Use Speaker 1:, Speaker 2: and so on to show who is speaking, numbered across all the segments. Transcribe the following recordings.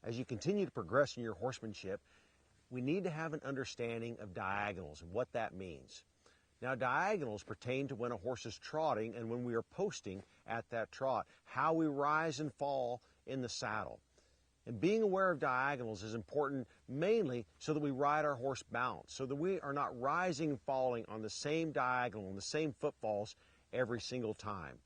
Speaker 1: As you continue to progress in your horsemanship, we need to have an understanding of diagonals and what that means. Now, diagonals pertain to when a horse is trotting and when we are posting at that trot, how we rise and fall in the saddle. And being aware of diagonals is important mainly so that we ride our horse balanced, so that we are not rising and falling on the same diagonal and the same footfalls every single time.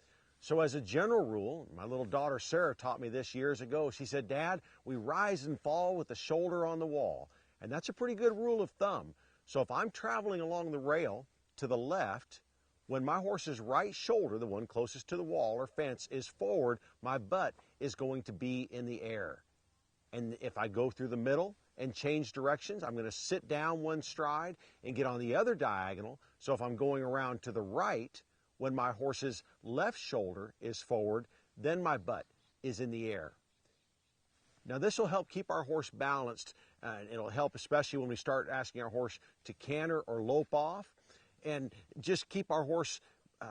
Speaker 1: So as a general rule, my little daughter Sarah taught me this years ago. She said, "Dad, we rise and fall with the shoulder on the wall." And that's a pretty good rule of thumb. So if I'm traveling along the rail to the left, when my horse's right shoulder, the one closest to the wall or fence, is forward, my butt is going to be in the air. And if I go through the middle and change directions, I'm going to sit down one stride and get on the other diagonal. So if I'm going around to the right, when my horse's left shoulder is forward, then my butt is in the air. Now this will help keep our horse balanced, and it'll help especially when we start asking our horse to canter or lope off, and just keep our horse,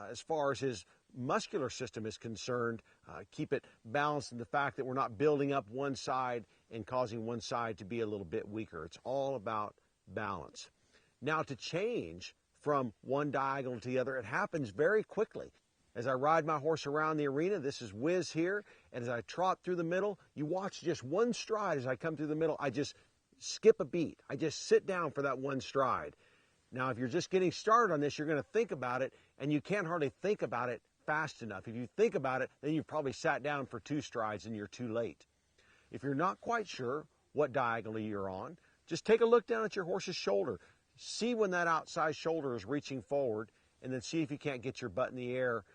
Speaker 1: as far as his muscular system is concerned, keep it balanced in the fact that we're not building up one side and causing one side to be a little bit weaker. It's all about balance. Now to change from one diagonal to the other, it happens very quickly. As I ride my horse around the arena, this is Wiz here, and as I trot through the middle, you watch just one stride as I come through the middle, I just skip a beat. I just sit down for that one stride. Now, if you're just getting started on this, you're going to think about it, and you can't hardly think about it fast enough. If you think about it, then you've probably sat down for 2 strides and you're too late. If you're not quite sure what diagonal you're on, just take a look down at your horse's shoulder. See when that outside shoulder is reaching forward, and then see if you can't get your butt in the air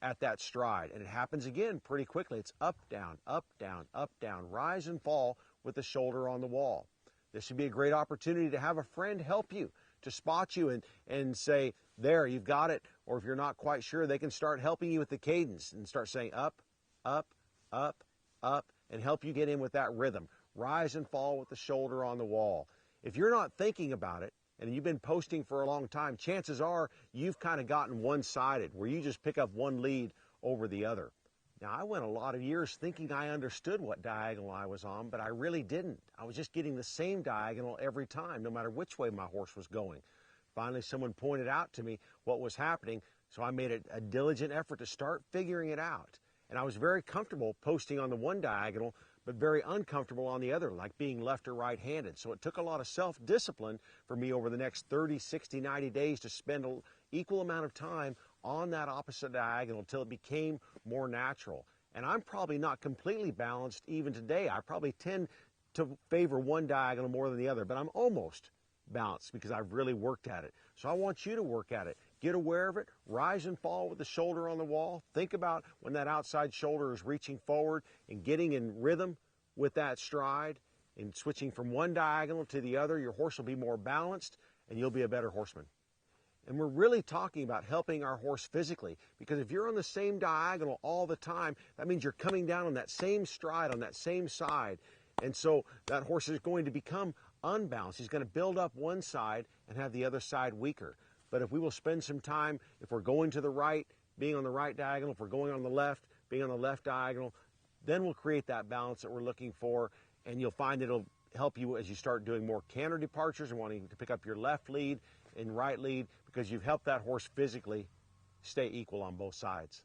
Speaker 1: at that stride. And it happens again pretty quickly. It's up, down, up, down, up, down, rise and fall with the shoulder on the wall. This would be a great opportunity to have a friend help you, to spot you and say, "There, you've got it." Or if you're not quite sure, they can start helping you with the cadence and start saying up, up, up, up, and help you get in with that rhythm. Rise and fall with the shoulder on the wall. If you're not thinking about it, and you've been posting for a long time, chances are you've kind of gotten one-sided, where you just pick up one lead over the other. Now, I went a lot of years thinking I understood what diagonal I was on, but I really didn't. I was just getting the same diagonal every time, no matter which way my horse was going. Finally, someone pointed out to me what was happening, so I made a diligent effort to start figuring it out. And I was very comfortable posting on the one diagonal, but very uncomfortable on the other, like being left or right-handed. So it took a lot of self-discipline for me over the next 30, 60, 90 days to spend an equal amount of time on that opposite diagonal until it became more natural. And I'm probably not completely balanced even today. I probably tend to favor one diagonal more than the other, but I'm almost balanced because I've really worked at it. So I want you to work at it. Get aware of it, rise and fall with the shoulder on the wall. Think about when that outside shoulder is reaching forward and getting in rhythm with that stride and switching from one diagonal to the other. Your horse will be more balanced and you'll be a better horseman. And we're really talking about helping our horse physically, because if you're on the same diagonal all the time, that means you're coming down on that same stride, on that same side. And so that horse is going to become unbalanced. He's going to build up one side and have the other side weaker. But if we will spend some time, if we're going to the right, being on the right diagonal, if we're going on the left, being on the left diagonal, then we'll create that balance that we're looking for, and you'll find that it'll help you as you start doing more canter departures and wanting to pick up your left lead and right lead, because you've helped that horse physically stay equal on both sides.